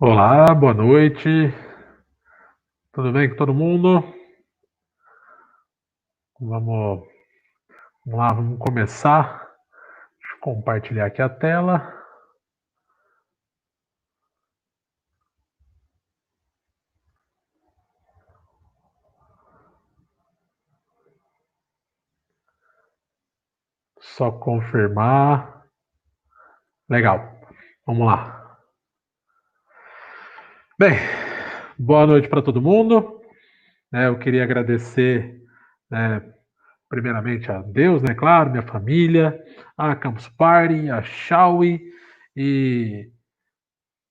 Olá, boa noite. Tudo bem com todo mundo? Vamos, vamos lá, vamos começar. Deixa eu compartilhar aqui a tela. Só confirmar. Legal. Vamos lá. Bem, boa noite para todo mundo. Eu queria agradecer, né, primeiramente a Deus, né? Claro, minha família, a Campus Party, a Shawi e,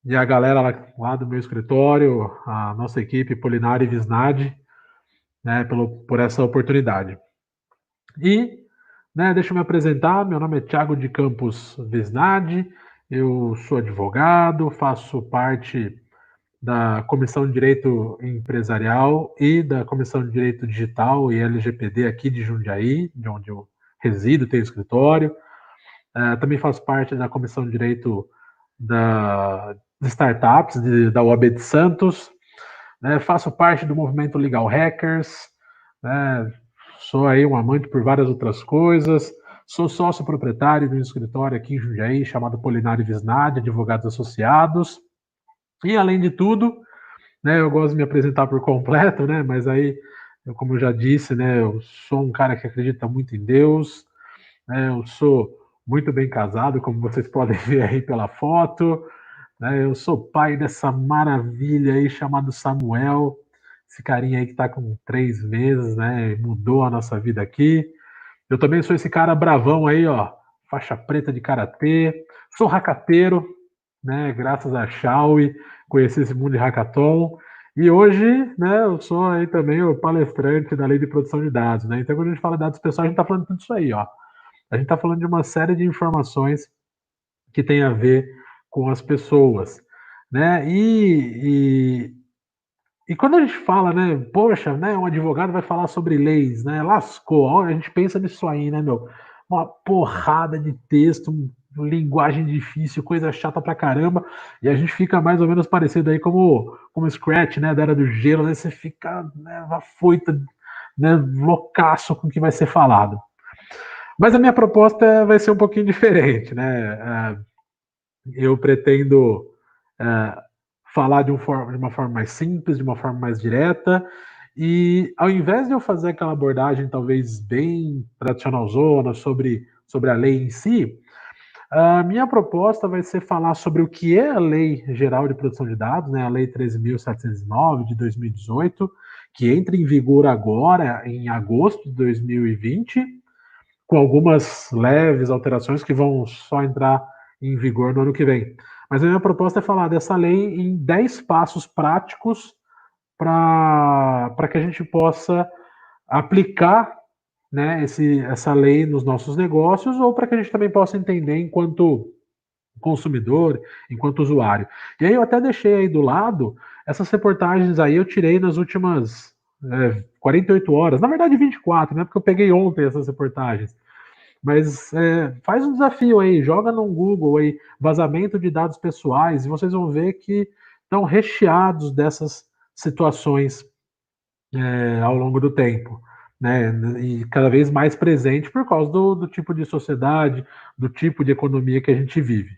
e a galera lá do meu escritório, a nossa equipe Polinário e Visnad, né, por essa oportunidade. E, deixa eu me apresentar, meu nome é Thiago de Campos Visnad, eu sou advogado, faço parte da Comissão de Direito Empresarial e da Comissão de Direito Digital e LGPD aqui de Jundiaí, de onde eu resido, tenho escritório. Também faço parte da Comissão de Direito de Startups da UAB de Santos, faço parte do movimento Legal Hackers, né? Sou aí um amante por várias outras coisas. Sou sócio proprietário de um escritório aqui em Jundiaí chamado Polinário Visnad, Advogados Associados. E além de tudo, eu gosto de me apresentar por completo, mas aí, como eu já disse, eu sou um cara que acredita muito em Deus, eu sou muito bem casado, como vocês podem ver aí pela foto, eu sou pai dessa maravilha aí chamado Samuel, esse carinha aí que está com 3 meses, mudou a nossa vida aqui. Eu também sou esse cara bravão aí, ó, faixa preta de karatê, sou hackateiro, graças a Shawi, conheci esse mundo de hackathon. E hoje, eu sou aí também o palestrante da lei de proteção de dados, Então, quando a gente fala de dados pessoais, a gente está falando de tudo isso aí, ó. A gente está falando de uma série de informações que tem a ver com as pessoas, E quando a gente fala, poxa, um advogado vai falar sobre leis, lascou, a gente pensa nisso aí, meu? Uma porrada de texto, linguagem difícil, coisa chata pra caramba, e a gente fica mais ou menos parecido aí como Scratch, da Era do Gelo, Você fica, afoito, loucaço com o que vai ser falado. Mas a minha proposta vai ser um pouquinho diferente, Eu pretendo falar de uma forma mais simples, de uma forma mais direta, e ao invés de eu fazer aquela abordagem talvez bem tradicionalzona sobre a lei em si, a minha proposta vai ser falar sobre o que é a Lei Geral de Proteção de Dados, a Lei 13.709 de 2018, que entra em vigor agora, em agosto de 2020, com algumas leves alterações que vão só entrar em vigor no ano que vem. Mas a minha proposta é falar dessa lei em 10 passos práticos para que a gente possa aplicar essa lei nos nossos negócios ou para que a gente também possa entender enquanto consumidor, enquanto usuário. E aí eu até deixei aí do lado essas reportagens aí, eu tirei nas últimas 48 horas, na verdade 24, Porque eu peguei ontem essas reportagens. Mas faz um desafio aí, joga no Google aí, vazamento de dados pessoais, e vocês vão ver que estão recheados dessas situações ao longo do tempo, E cada vez mais presente por causa do tipo de sociedade, do tipo de economia que a gente vive,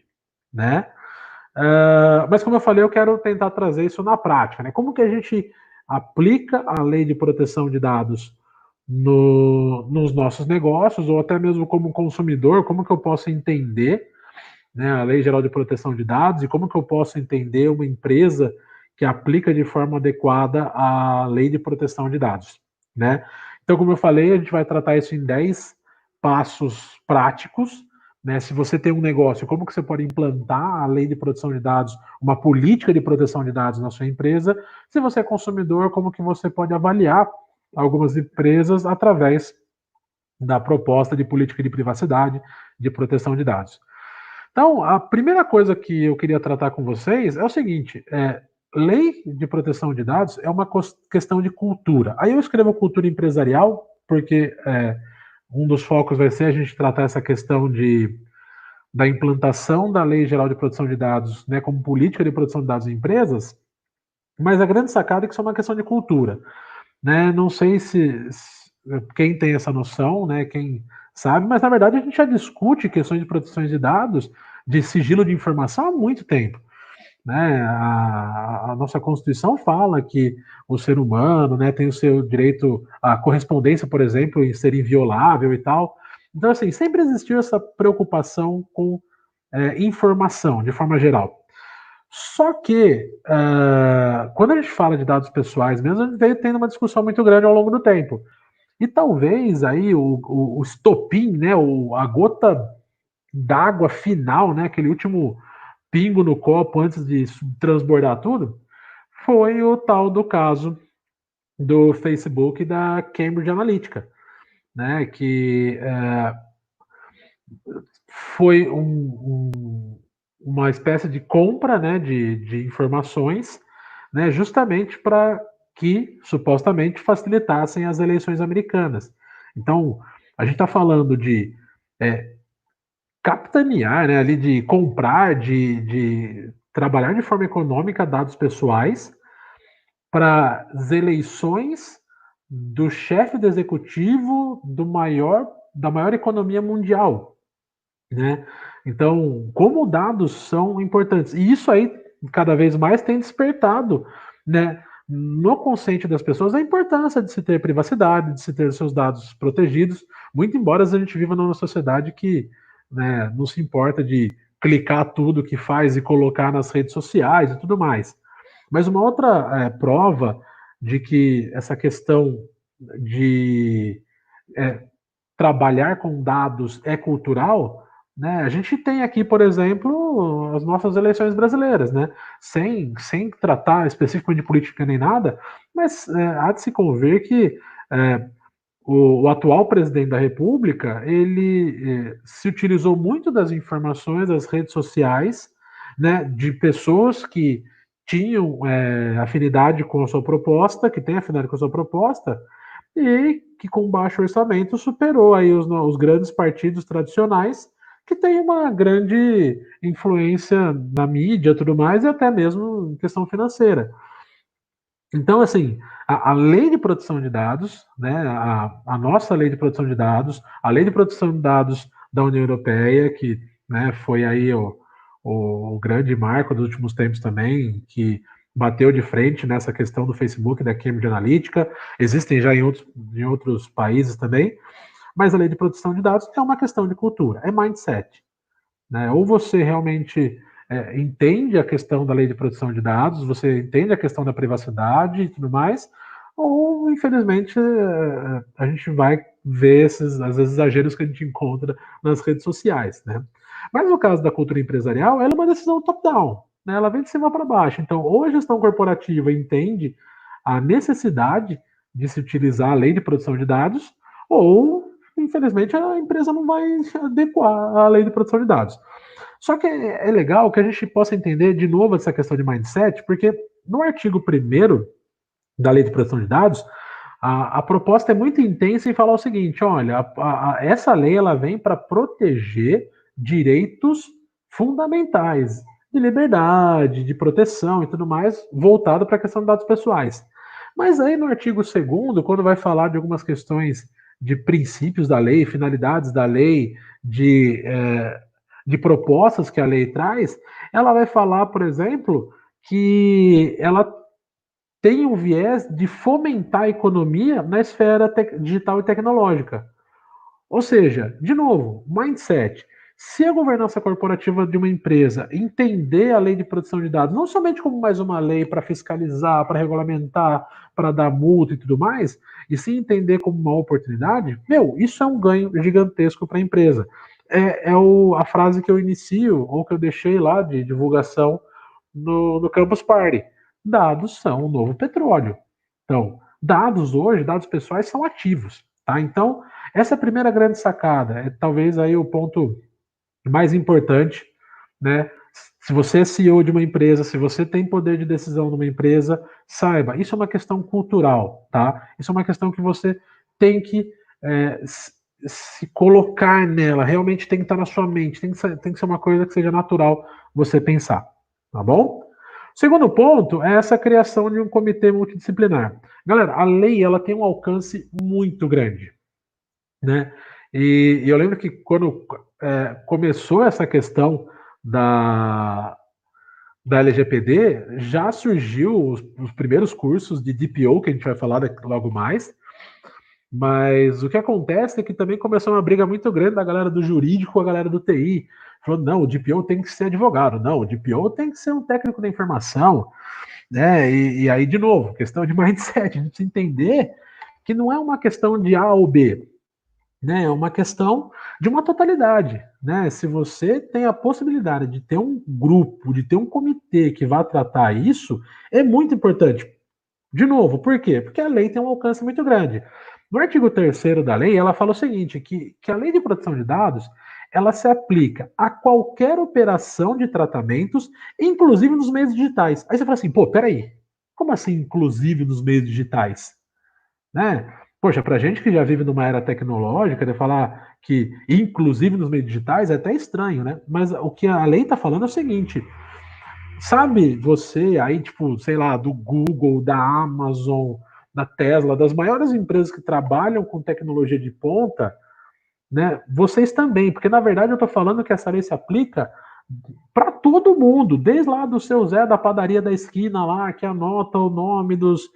mas como eu falei, eu quero tentar trazer isso na prática, Como que a gente aplica a lei de proteção de dados nos nossos negócios, ou até mesmo como consumidor, como que eu posso entender a Lei Geral de Proteção de Dados e como que eu posso entender uma empresa que aplica de forma adequada a Lei de Proteção de Dados, Então, como eu falei, a gente vai tratar isso em 10 passos práticos, Se você tem um negócio, como que você pode implantar a Lei de Proteção de Dados, uma política de proteção de dados na sua empresa? Se você é consumidor, como que você pode avaliar algumas empresas através da proposta de política de privacidade, de proteção de dados. Então, a primeira coisa que eu queria tratar com vocês é o seguinte: lei de proteção de dados é uma questão de cultura. Aí eu escrevo cultura empresarial, porque um dos focos vai ser a gente tratar essa questão da implantação da Lei Geral de Proteção de Dados, né, como política de proteção de dados em empresas, mas a grande sacada é que isso é uma questão de cultura, né? Não sei se quem tem essa noção, né, quem sabe, mas na verdade a gente já discute questões de proteção de dados, de sigilo de informação há muito tempo. Né? A nossa Constituição fala que o ser humano, né, tem o seu direito à correspondência, por exemplo, em ser inviolável e tal. Então, assim, sempre existiu essa preocupação com informação, de forma geral. Só que, quando a gente fala de dados pessoais mesmo, a gente veio tendo uma discussão muito grande ao longo do tempo. E talvez aí o estopim, né, a gota d'água final, né, aquele último pingo no copo antes de transbordar tudo, foi o tal do caso do Facebook e da Cambridge Analytica, né? Que foi uma espécie de compra, né, de informações, né, justamente para que supostamente facilitassem as eleições americanas. Então, a gente está falando de capitanear, né, ali de comprar, de trabalhar de forma econômica dados pessoais para as eleições do chefe do executivo da maior economia mundial, né? Então, como dados são importantes. E isso aí, cada vez mais, tem despertado, né, no consciente das pessoas a importância de se ter privacidade, de se ter seus dados protegidos, muito embora a gente viva numa sociedade que, né, não se importa de clicar tudo que faz e colocar nas redes sociais e tudo mais. Mas uma outra prova de que essa questão de é, trabalhar com dados é cultural, né? A gente tem aqui, por exemplo, as nossas eleições brasileiras, né? Sem tratar especificamente de política nem nada, mas há de se conver que o atual presidente da República, ele se utilizou muito das informações das redes sociais, né, de pessoas que tinham afinidade com a sua proposta, que têm afinidade com a sua proposta, e que com baixo orçamento superou aí os grandes partidos tradicionais, que têm uma grande influência na mídia e tudo mais, e até mesmo em questão financeira. Então, assim, a lei de proteção de dados, né, a nossa lei de proteção de dados, a lei de proteção de dados da União Europeia, que, né, foi aí o grande marco dos últimos tempos também, que bateu de frente nessa questão do Facebook, da Cambridge Analytica, existem já em outros países também, mas a lei de proteção de dados é uma questão de cultura, é mindset. Né? Ou você realmente entende a questão da lei de proteção de dados, você entende a questão da privacidade e tudo mais, ou infelizmente a gente vai ver esses, às vezes, exageros que a gente encontra nas redes sociais. Né? Mas no caso da cultura empresarial, ela é uma decisão top-down, né? Ela vem de cima para baixo. Então, ou a gestão corporativa entende a necessidade de se utilizar a lei de proteção de dados, ou infelizmente a empresa não vai adequar a lei de proteção de dados. Só que é legal que a gente possa entender de novo essa questão de mindset, porque no artigo 1º da Lei de Proteção de Dados, a proposta é muito intensa em falar o seguinte: olha, essa lei ela vem para proteger direitos fundamentais de liberdade, de proteção e tudo mais, voltado para a questão de dados pessoais. Mas aí no artigo 2º, quando vai falar de algumas questões de princípios da lei, finalidades da lei, de propostas que a lei traz, ela vai falar, por exemplo, que ela tem um viés de fomentar a economia na esfera digital e tecnológica. Ou seja, de novo, mindset. Se a governança corporativa de uma empresa entender a lei de proteção de dados não somente como mais uma lei para fiscalizar, para regulamentar, para dar multa e tudo mais, e sim entender como uma oportunidade, isso é um ganho gigantesco para a empresa. A frase que eu inicio, ou que eu deixei lá de divulgação no Campus Party. Dados são o novo petróleo. Então, dados hoje, dados pessoais são ativos. Tá? Então, essa é a primeira grande sacada, é talvez aí o ponto mais importante, né? Se você é CEO de uma empresa, se você tem poder de decisão numa empresa, saiba, isso é uma questão cultural, tá? Isso é uma questão que você tem que se colocar nela, realmente tem que estar na sua mente, tem que ser uma coisa que seja natural você pensar, tá bom? Segundo ponto é essa criação de um comitê multidisciplinar. Galera, a lei ela tem um alcance muito grande, né? E eu lembro que quando começou essa questão da, da LGPD, já surgiu os primeiros cursos de DPO, que a gente vai falar logo mais, mas o que acontece é que também começou uma briga muito grande da galera do jurídico com a galera do TI. Falou, não, o DPO tem que ser advogado, não, o DPO tem que ser um técnico da informação, né? E aí, de novo, questão de mindset, a gente precisa entender que não é uma questão de A ou B, né? É uma questão de uma totalidade, né? Se você tem a possibilidade de ter um grupo, de ter um comitê que vá tratar isso, é muito importante. De novo, por quê? Porque a lei tem um alcance muito grande. No artigo 3º da lei, ela fala o seguinte, que a lei de proteção de dados, ela se aplica a qualquer operação de tratamentos, inclusive nos meios digitais. Aí você fala assim, pô, peraí, como assim inclusive nos meios digitais? Né? Poxa, pra gente que já vive numa era tecnológica, de falar que inclusive nos meios digitais é até estranho, né? Mas o que a lei está falando é o seguinte, sabe você aí, tipo, sei lá, do Google, da Amazon, da Tesla, das maiores empresas que trabalham com tecnologia de ponta, né? Vocês também, porque na verdade eu estou falando que essa lei se aplica para todo mundo, desde lá do seu Zé da padaria da esquina lá, que anota o nome dos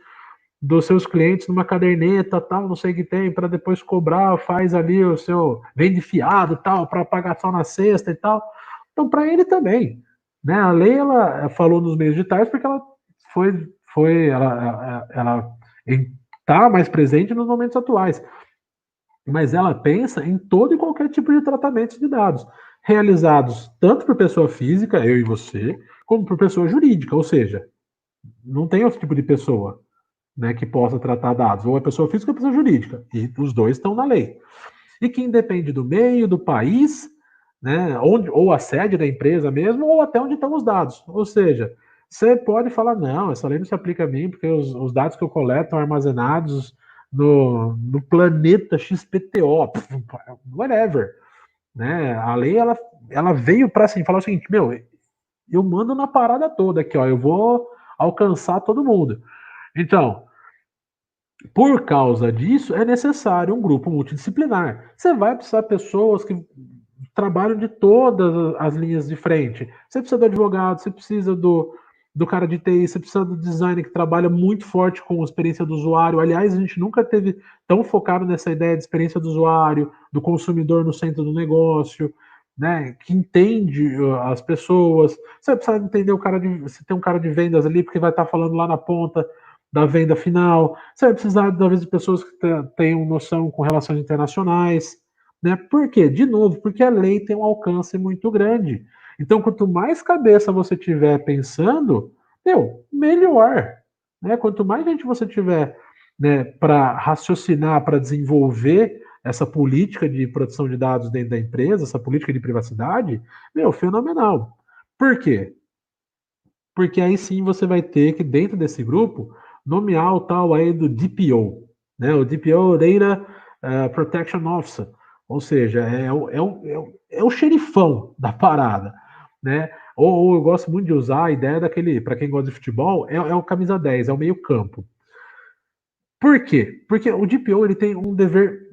seus clientes numa caderneta, tal, não sei o que tem, para depois cobrar, faz ali o seu, vende fiado, tal, para pagar só na sexta e tal. Então, para ele também, né? A lei ela falou nos meios digitais porque ela ela está mais presente nos momentos atuais, mas ela pensa em todo e qualquer tipo de tratamento de dados realizados tanto por pessoa física, eu e você, como por pessoa jurídica, ou seja, não tem outro tipo de pessoa, né, que possa tratar dados, ou é pessoa física ou pessoa jurídica, e os dois estão na lei. E que independe do meio, do país, né, onde, ou a sede da empresa mesmo, ou até onde estão os dados. Ou seja, você pode falar, não, essa lei não se aplica a mim, porque os dados que eu coleto estão armazenados no planeta XPTO, whatever. Né? A lei ela veio para assim, falar o seguinte, meu, eu mando na parada toda aqui, ó, eu vou alcançar todo mundo. Então, por causa disso, é necessário um grupo multidisciplinar. Você vai precisar de pessoas que trabalham de todas as linhas de frente. Você precisa do advogado, você precisa do cara de TI, você precisa do designer que trabalha muito forte com a experiência do usuário. Aliás, a gente nunca teve tão focado nessa ideia de experiência do usuário, do consumidor no centro do negócio, né? Que entende as pessoas. Você precisa entender o cara de. Você tem um cara de vendas ali, porque vai estar falando lá na ponta da venda final. Você vai precisar, talvez, de pessoas que tenham noção com relações internacionais. Né? Por quê? De novo, porque a lei tem um alcance muito grande. Então, quanto mais cabeça você tiver pensando, melhor. Né? Quanto mais gente você tiver, né, para raciocinar, para desenvolver essa política de proteção de dados dentro da empresa, essa política de privacidade, fenomenal. Por quê? Porque aí sim você vai ter que, dentro desse grupo, nomear o tal aí do DPO, né? O DPO, Data Protection Officer, ou seja, é o xerifão da parada, né? Ou eu gosto muito de usar a ideia daquele, para quem gosta de futebol, é o camisa 10, é o meio campo. Por quê? Porque o DPO ele tem um dever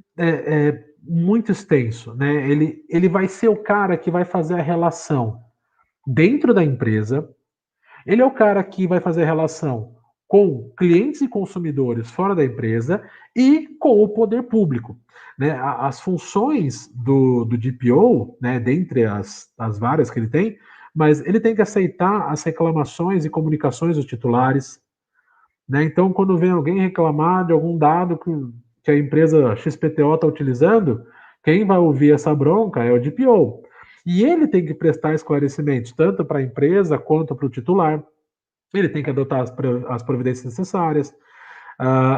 muito extenso, né? Ele vai ser o cara que vai fazer a relação dentro da empresa, ele é o cara que vai fazer a relação com clientes e consumidores fora da empresa e com o poder público. Né? As funções do DPO, né, dentre as várias que ele tem, mas ele tem que aceitar as reclamações e comunicações dos titulares. Né? Então, quando vem alguém reclamar de algum dado que a empresa XPTO está utilizando, quem vai ouvir essa bronca é o DPO. E ele tem que prestar esclarecimentos tanto para a empresa quanto para o titular. Ele tem que adotar as providências necessárias.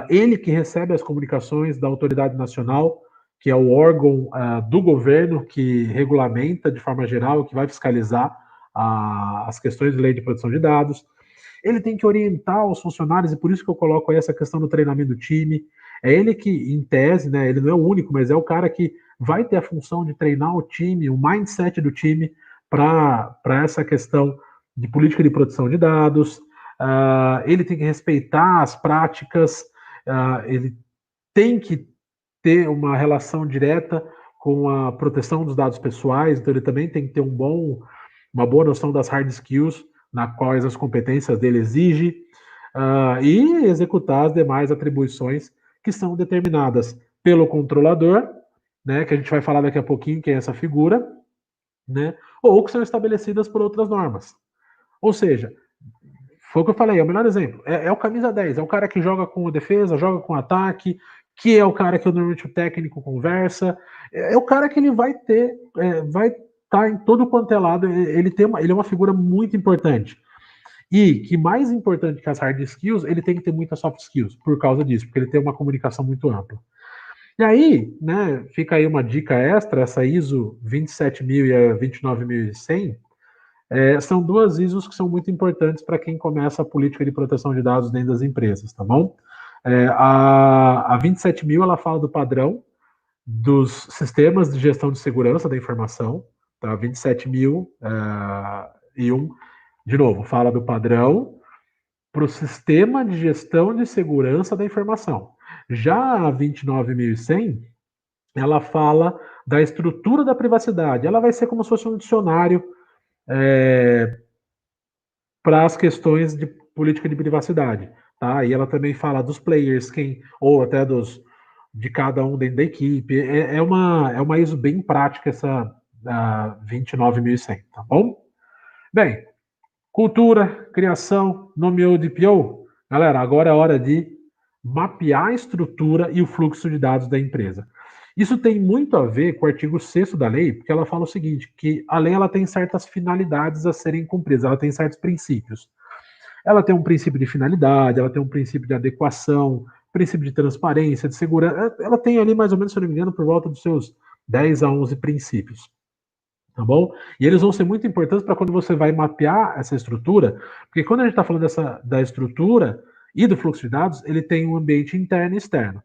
Ele que recebe as comunicações da autoridade nacional, que é o órgão do governo que regulamenta de forma geral, que vai fiscalizar as questões de lei de proteção de dados. Ele tem que orientar os funcionários, e por isso que eu coloco aí essa questão do treinamento do time. É ele que, em tese, né, ele não é o único, mas é o cara que vai ter a função de treinar o time, o mindset do time para essa questão de política de proteção de dados. Ele tem que respeitar as práticas, ele tem que ter uma relação direta com a proteção dos dados pessoais, então ele também tem que ter uma boa noção das hard skills, na quais as competências dele exigem, e executar as demais atribuições que são determinadas pelo controlador, né, que a gente vai falar daqui a pouquinho, que é essa figura, né, ou que são estabelecidas por outras normas. Ou seja, foi o que eu falei, é o melhor exemplo. É o camisa 10, é o cara que joga com a defesa, joga com o ataque, que é o cara que normalmente o técnico conversa, é o cara que ele vai ter, vai estar em todo quanto é lado, ele é uma figura muito importante. E que mais importante que as hard skills, ele tem que ter muitas soft skills, por causa disso, porque ele tem uma comunicação muito ampla. E aí, né, fica aí uma dica extra, essa ISO 27000 e a 29100, são duas ISOs que são muito importantes para quem começa a política de proteção de dados dentro das empresas, tá bom? A 27000, ela fala do padrão dos sistemas de gestão de segurança da informação, tá? 27000 e de novo, fala do padrão para o sistema de gestão de segurança da informação. Já a 29100, ela fala da estrutura da privacidade. Ela vai ser como se fosse um dicionário para as questões de política de privacidade, tá? E ela também fala dos players, ou até de cada um dentro da equipe. É uma ISO bem prática essa 29100, tá bom? Bem, cultura, criação, nomeou DPO. Galera, agora é hora de mapear a estrutura e o fluxo de dados da empresa. Isso tem muito a ver com o artigo 6º da lei, porque ela fala o seguinte, que a lei ela tem certas finalidades a serem cumpridas, ela tem certos princípios. Ela tem um princípio de finalidade, ela tem um princípio de adequação, princípio de transparência, de segurança. Ela tem ali mais ou menos, se eu não me engano, por volta dos seus 10 a 11 princípios. Tá bom? E eles vão ser muito importantes para quando você vai mapear essa estrutura, porque quando a gente está falando da estrutura e do fluxo de dados, ele tem um ambiente interno e externo.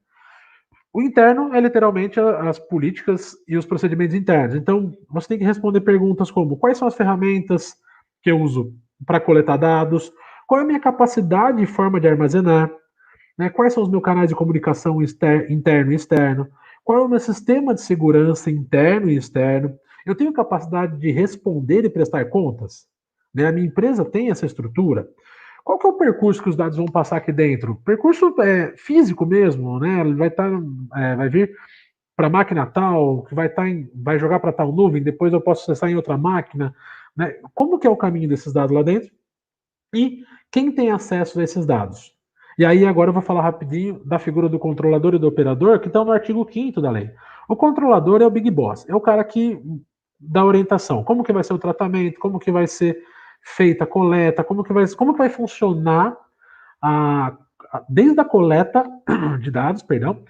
O interno é literalmente as políticas e os procedimentos internos. Então, você tem que responder perguntas como: quais são as ferramentas que eu uso para coletar dados? Qual é a minha capacidade e forma de armazenar? Né? Quais são os meus canais de comunicação interno e externo? Qual é o meu sistema de segurança interno e externo? Eu tenho capacidade de responder e prestar contas? Né? A minha empresa tem essa estrutura? Qual que é o percurso que os dados vão passar aqui dentro? Percurso físico mesmo, né? Ele vai vir para a máquina tal, que vai jogar para tal nuvem, depois eu posso acessar em outra máquina, né? Como que é o caminho desses dados lá dentro? E quem tem acesso a esses dados? E aí agora eu vou falar rapidinho da figura do controlador e do operador, que estão no artigo 5º da lei. O controlador é o big boss, é o cara que dá orientação. Como que vai ser o tratamento, como que vai ser feita a coleta, como que vai funcionar desde a coleta de dados, perdão,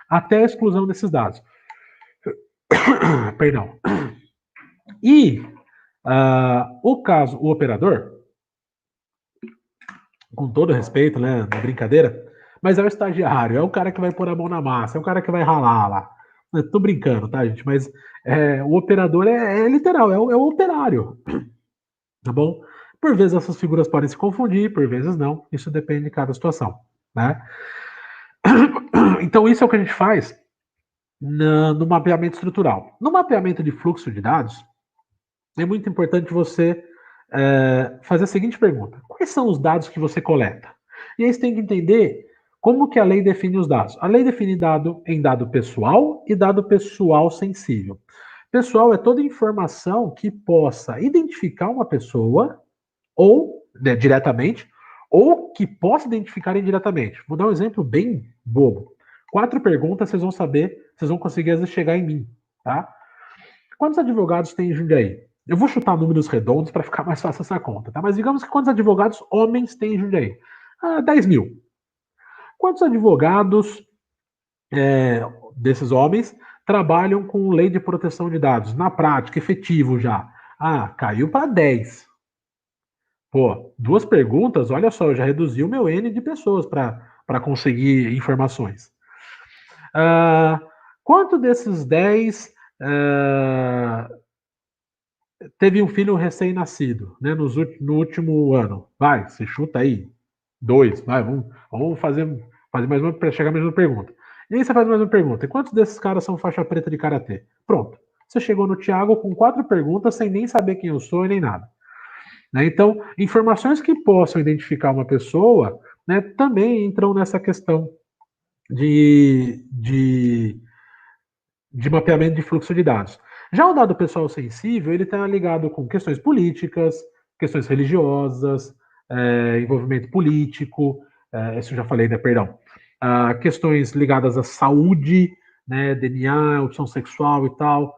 até a exclusão desses dados. Perdão. E o operador, com todo respeito, né, na brincadeira, mas é o estagiário, é o cara que vai pôr a mão na massa, é o cara que vai ralar lá. Eu tô brincando, tá, gente? Mas o operador é literal, é o operário, tá bom? Por vezes essas figuras podem se confundir, por vezes não. Isso depende de cada situação, né? Então isso é o que a gente faz no mapeamento estrutural. No mapeamento de fluxo de dados, é muito importante você fazer a seguinte pergunta: quais são os dados que você coleta? E aí você tem que entender como que a lei define os dados. A lei define dado em dado pessoal e dado pessoal sensível. Pessoal é toda informação que possa identificar uma pessoa ou diretamente, ou que possa identificar indiretamente. Vou dar um exemplo bem bobo. 4 perguntas, vocês vão saber, vocês vão conseguir às vezes chegar em mim, tá? Quantos advogados tem em Jundiaí? Eu vou chutar números redondos para ficar mais fácil essa conta, tá? Mas digamos que quantos advogados homens tem em Jundiaí? 10 mil. Quantos advogados desses homens trabalham com lei de proteção de dados? Na prática, efetivo já. Caiu para 10. Pô, 2 perguntas, olha só, eu já reduzi o meu N de pessoas para conseguir informações. Quanto desses 10 teve um filho recém-nascido, né, no último ano? Vai, você chuta aí. 2, vai, vamos fazer mais uma para chegar mais uma pergunta. E aí você faz mais uma pergunta. E quantos desses caras são faixa preta de karatê? Pronto. Você chegou no Thiago com 4 perguntas sem nem saber quem eu sou e nem nada. Né? Então, informações que possam identificar uma pessoa, né, também entram nessa questão de, de, de mapeamento de fluxo de dados. Já o dado pessoal sensível, ele está ligado com questões políticas, questões religiosas, envolvimento político, isso eu já falei, né, perdão, questões ligadas à saúde, né, DNA, opção sexual e tal,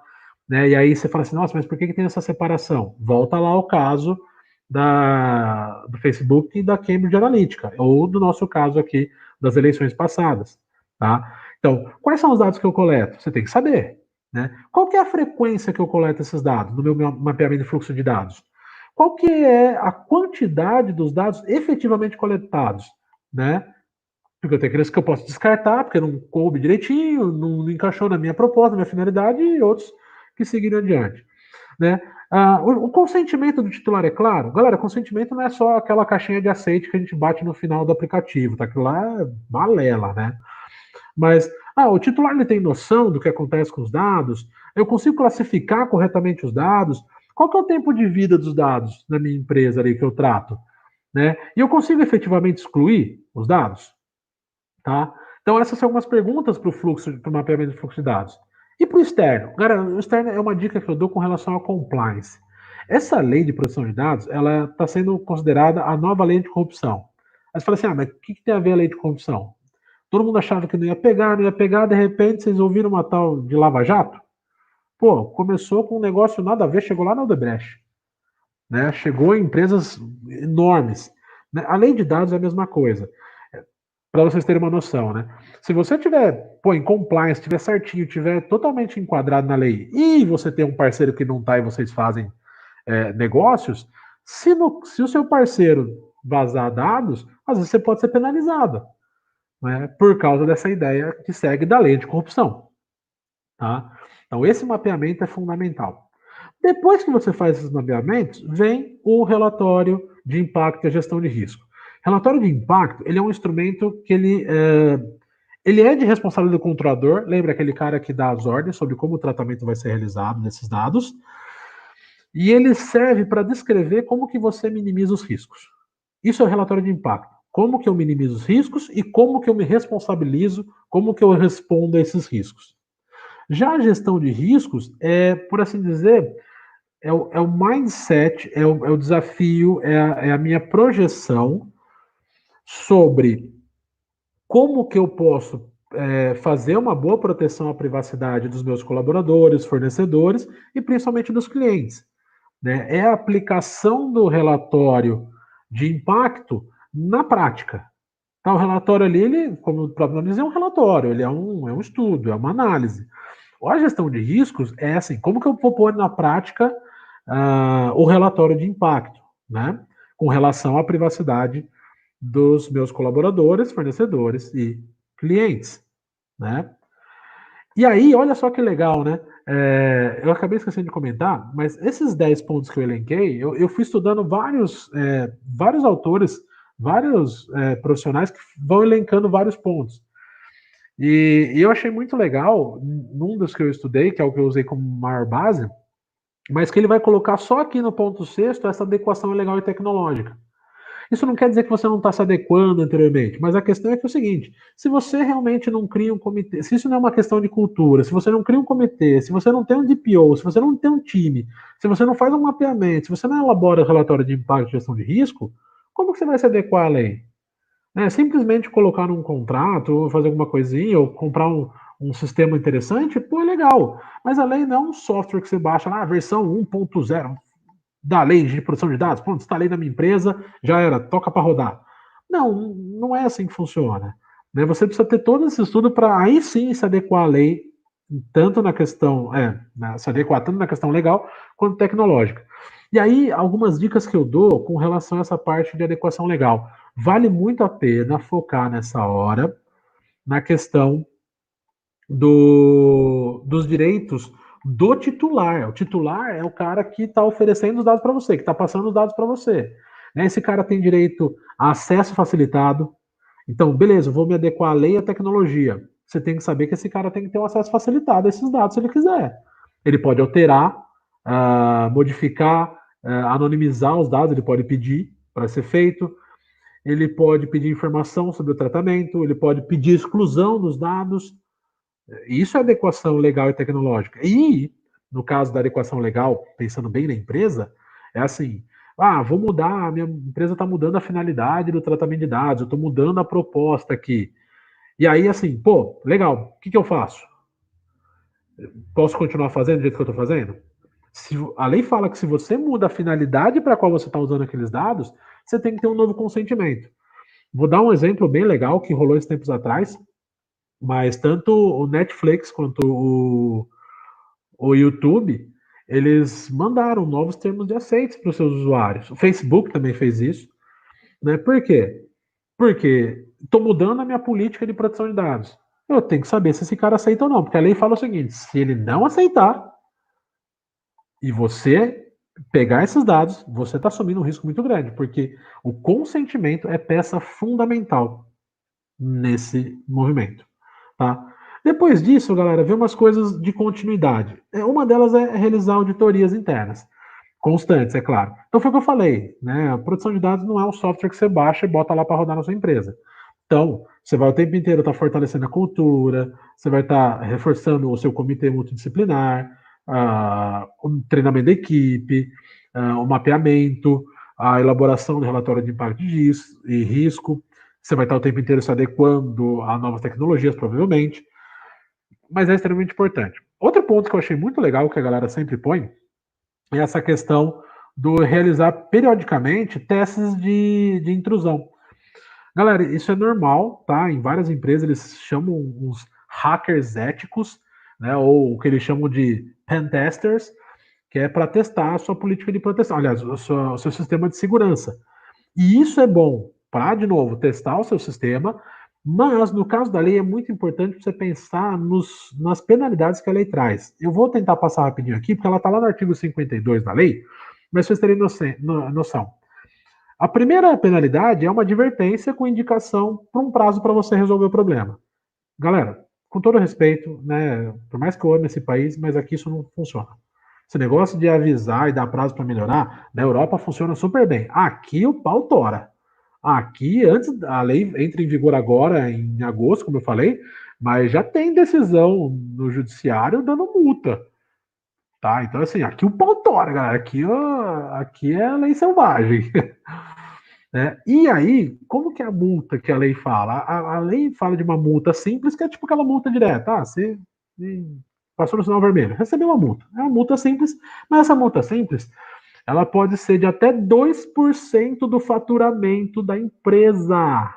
né, e aí você fala assim, nossa, mas por que tem essa separação? Volta lá ao caso do Facebook e da Cambridge Analytica, ou do nosso caso aqui, das eleições passadas, tá? Então, quais são os dados que eu coleto? Você tem que saber, né? Qual que é a frequência que eu coleto esses dados no meu mapeamento de fluxo de dados? Qual que é a quantidade dos dados efetivamente coletados, né? Porque eu tenho aqueles que eu posso descartar, porque não coube direitinho, não encaixou na minha proposta, na minha finalidade, e outros que seguiram adiante, né? O consentimento do titular é claro. Galera, consentimento não é só aquela caixinha de aceite que a gente bate no final do aplicativo, tá? Aquilo lá é balela, né? Mas, o titular ele tem noção do que acontece com os dados? Eu consigo classificar corretamente os dados? Qual que é o tempo de vida dos dados na minha empresa ali que eu trato? Né? E eu consigo efetivamente excluir os dados? Tá? Então, essas são algumas perguntas para o fluxo, para o mapeamento de fluxo de dados. E para o externo? Cara, o externo é uma dica que eu dou com relação à compliance. Essa lei de proteção de dados, ela está sendo considerada a nova lei de corrupção. Aí você fala assim, mas o que tem a ver a lei de corrupção? Todo mundo achava que não ia pegar, de repente vocês ouviram uma tal de Lava Jato? Pô, começou com um negócio nada a ver, chegou lá na Odebrecht, né? Chegou em empresas enormes. Né? A lei de dados é a mesma coisa, para vocês terem uma noção, né? Se você tiver, em compliance, tiver certinho, tiver totalmente enquadrado na lei, e você tem um parceiro que não tá e vocês fazem negócios, se o seu parceiro vazar dados, às vezes você pode ser penalizado, né, por causa dessa ideia que segue da lei de corrupção. Tá? Então, esse mapeamento é fundamental. Depois que você faz esses mapeamentos, vem o relatório de impacto e a gestão de risco. Relatório de impacto, ele é um instrumento que ele é de responsabilidade do controlador, lembra aquele cara que dá as ordens sobre como o tratamento vai ser realizado desses dados, e ele serve para descrever como que você minimiza os riscos. Isso é o relatório de impacto. Como que eu minimizo os riscos e como que eu me responsabilizo, como que eu respondo a esses riscos. Já a gestão de riscos é, por assim dizer, é o mindset, é o desafio, é a minha projeção sobre como que eu posso fazer uma boa proteção à privacidade dos meus colaboradores, fornecedores e principalmente dos clientes. Né? É a aplicação do relatório de impacto na prática. Então, o relatório ali, ele, como o próprio nome diz, é um relatório, ele é um estudo, é uma análise. A gestão de riscos é assim, como que eu vou pôr na prática o relatório de impacto, né? Com relação à privacidade dos meus colaboradores, fornecedores e clientes, né? E aí, olha só que legal, né? Eu acabei esquecendo de comentar, mas esses 10 pontos que eu elenquei, eu fui estudando vários autores, vários profissionais que vão elencando vários pontos. E eu achei muito legal, num dos que eu estudei, que é o que eu usei como maior base, mas que ele vai colocar só aqui no ponto sexto essa adequação legal e tecnológica. Isso não quer dizer que você não está se adequando anteriormente, mas a questão é que é o seguinte: se você realmente não cria um comitê, se isso não é uma questão de cultura, se você não cria um comitê, se você não tem um DPO, se você não tem um time, se você não faz um mapeamento, se você não elabora o relatório de impacto e gestão de risco, como que você vai se adequar à lei? Simplesmente colocar num contrato, ou fazer alguma coisinha, ou comprar um sistema interessante, pô, é legal. Mas a lei não é um software que você baixa lá, versão 1.0 da lei de proteção de dados, pronto, instalei na minha empresa, já era, toca para rodar. Não, não é assim que funciona. Né? Você precisa ter todo esse estudo para aí sim se adequar à lei, tanto na questão, se adequar tanto na questão legal quanto tecnológica. E aí, algumas dicas que eu dou com relação a essa parte de adequação legal. Vale muito a pena focar nessa hora na questão dos direitos do titular. O titular é o cara que está oferecendo os dados para você, que está passando os dados para você. Né? Esse cara tem direito a acesso facilitado. Então, beleza, vou me adequar à lei e à tecnologia. Você tem que saber que esse cara tem que ter um acesso facilitado a esses dados se ele quiser. Ele pode alterar, modificar, anonimizar os dados, ele pode pedir para ser feito, ele pode pedir informação sobre o tratamento, ele pode pedir exclusão dos dados. Isso é adequação legal e tecnológica. E, no caso da adequação legal, pensando bem na empresa, é assim: vou mudar, a minha empresa está mudando a finalidade do tratamento de dados, eu estou mudando a proposta aqui. E aí, assim, pô, legal, o que eu faço? Posso continuar fazendo do jeito que eu estou fazendo? A lei fala que se você muda a finalidade para a qual você está usando aqueles dados, você tem que ter um novo consentimento. Vou dar um exemplo bem legal que rolou esses tempos atrás, mas tanto o Netflix quanto o YouTube, eles mandaram novos termos de aceites para os seus usuários. O Facebook também fez isso. Né? Por quê? Porque estou mudando a minha política de proteção de dados. Eu tenho que saber se esse cara aceita ou não, porque a lei fala o seguinte: se ele não aceitar e você pegar esses dados, você está assumindo um risco muito grande, porque o consentimento é peça fundamental nesse movimento. Tá? Depois disso, galera, vem umas coisas de continuidade. Uma delas é realizar auditorias internas. Constantes, é claro. Então foi o que eu falei, né? A produção de dados não é um software que você baixa e bota lá para rodar na sua empresa. Então, você vai o tempo inteiro estar fortalecendo a cultura, você vai estar reforçando o seu comitê multidisciplinar, o treinamento da equipe, o mapeamento, a elaboração do relatório de impacto e risco. Você vai estar o tempo inteiro se adequando a novas tecnologias, provavelmente. Mas é extremamente importante. Outro ponto que eu achei muito legal, que a galera sempre põe, é essa questão do realizar periodicamente testes de intrusão. Galera, isso é normal, tá? Em várias empresas eles chamam uns hackers éticos, né? Ou o que eles chamam de pen testers, que é para testar a sua política de proteção, aliás, o seu sistema de segurança. E isso é bom para, de novo, testar o seu sistema, mas no caso da lei é muito importante você pensar nas penalidades que a lei traz. Eu vou tentar passar rapidinho aqui, porque ela está lá no artigo 52 da lei, mas vocês terem noção. A primeira penalidade é uma advertência com indicação para um prazo para você resolver o problema. Galera, com todo respeito, né, por mais que eu ame esse país, mas aqui isso não funciona. Esse negócio de avisar e dar prazo para melhorar, na Europa funciona super bem. Aqui o pau tora. Aqui, antes, a lei entra em vigor agora, em agosto, como eu falei, mas já tem decisão no judiciário dando multa. Tá? Então, assim, aqui o pau tora, galera. Aqui é lei selvagem. Né? E aí, como que é a multa que a lei fala? A lei fala de uma multa simples, que é tipo aquela multa direta. Você passou no sinal vermelho, recebeu uma multa. É uma multa simples, mas essa multa simples, ela pode ser de até 2% do faturamento da empresa.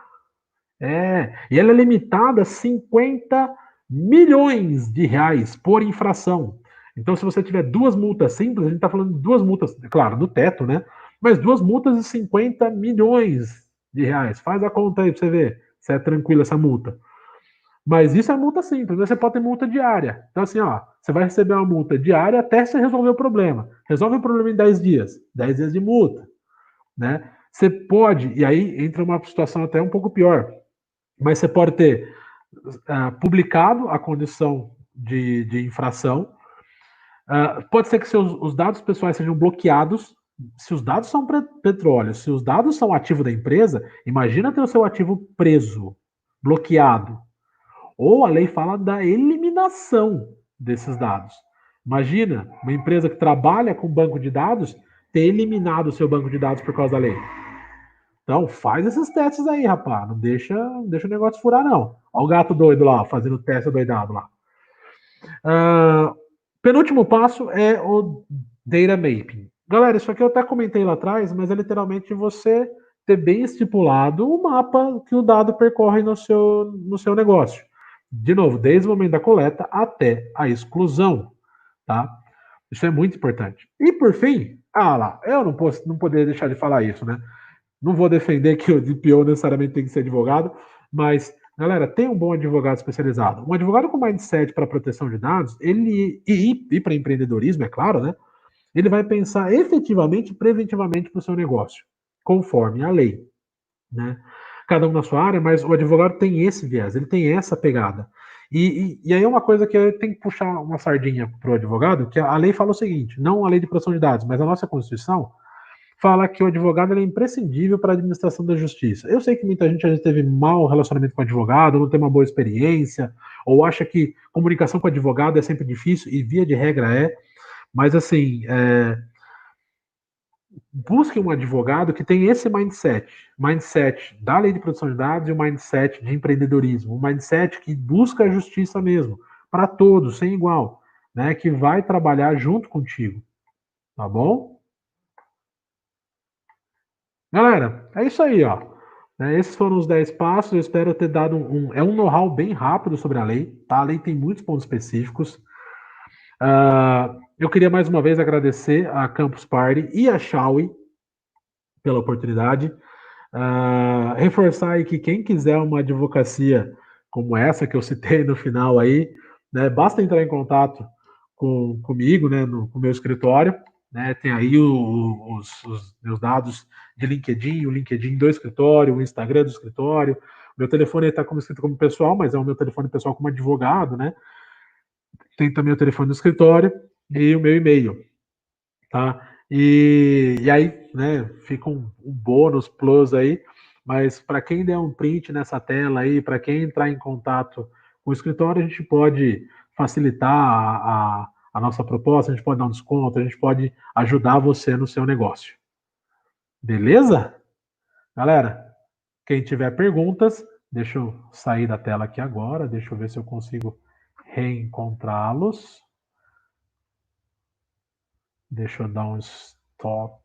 E ela é limitada a 50 milhões de reais por infração. Então, se você tiver duas multas simples, a gente está falando de duas multas, claro, no teto, né? Mas duas multas de 50 milhões de reais. Faz a conta aí para você ver se é tranquila essa multa. Mas isso é multa simples, você pode ter multa diária. Então, assim, ó, você vai receber uma multa diária até você resolver o problema. Resolve o problema em 10 dias. 10 dias de multa, né? Você pode, e aí entra uma situação até um pouco pior, mas você pode ter publicado a condição de infração. Pode ser que os dados pessoais sejam bloqueados. Se os dados são petróleo, se os dados são ativo da empresa, imagina ter o seu ativo preso, bloqueado. Ou a lei fala da eliminação desses dados. Imagina uma empresa que trabalha com banco de dados ter eliminado o seu banco de dados por causa da lei. Então, faz esses testes aí, rapaz. Não deixa o negócio furar, não. Olha o gato doido lá, fazendo teste doidado lá. Penúltimo passo é o data mapping. Galera, isso aqui eu até comentei lá atrás, mas é literalmente você ter bem estipulado o mapa que o dado percorre no seu negócio. De novo, desde o momento da coleta até a exclusão, tá? Isso é muito importante. E por fim, eu não poderia deixar de falar isso, né? Não vou defender que o DPO necessariamente tem que ser advogado, mas Galera, tem um bom advogado especializado. Um advogado com mindset para proteção de dados, ele e para empreendedorismo, é claro, né? Ele vai pensar efetivamente, preventivamente para o seu negócio, conforme a lei, né? Cada um na sua área, mas o advogado tem esse viés, ele tem essa pegada. E aí é uma coisa que tem que puxar uma sardinha para o advogado, que a lei fala o seguinte, não a lei de proteção de dados, mas a nossa Constituição fala que o advogado é imprescindível para a administração da justiça. Eu sei que muita gente já teve mau relacionamento com o advogado, não tem uma boa experiência, ou acha que comunicação com o advogado é sempre difícil, e via de regra é, mas assim, busque um advogado que tem esse mindset da lei de proteção de dados e o mindset de empreendedorismo, um mindset que busca a justiça mesmo, para todos, sem igual, né, que vai trabalhar junto contigo, tá bom? Galera, é isso aí, ó. Esses foram os 10 passos. Eu espero ter dado é um know-how bem rápido sobre a lei, tá? A lei tem muitos pontos específicos. Eu queria mais uma vez agradecer a Campus Party e a Shawi pela oportunidade. Reforçar aí que quem quiser uma advocacia como essa que eu citei no final aí, né, basta entrar em contato comigo, né, com o meu escritório, né, tem aí os meus dados de LinkedIn, o LinkedIn do escritório, o Instagram do escritório, meu telefone está como escrito como pessoal, mas é o meu telefone pessoal como advogado, né, tem também o telefone do escritório e o meu e-mail, tá? E aí, né, fica um bônus plus aí, mas para quem der um print nessa tela aí, para quem entrar em contato com o escritório, a gente pode facilitar a nossa proposta, a gente pode dar um desconto, a gente pode ajudar você no seu negócio. Beleza? Galera, quem tiver perguntas, deixa eu sair da tela aqui agora, deixa eu ver se eu consigo reencontrá-los. Deixa eu dar um stop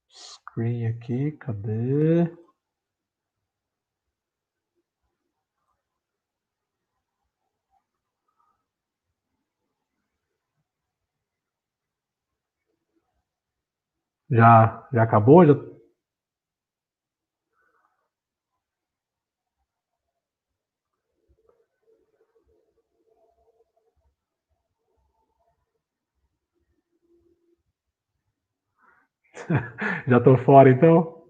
screen aqui, cadê? Já acabou? Já... Já tô fora então?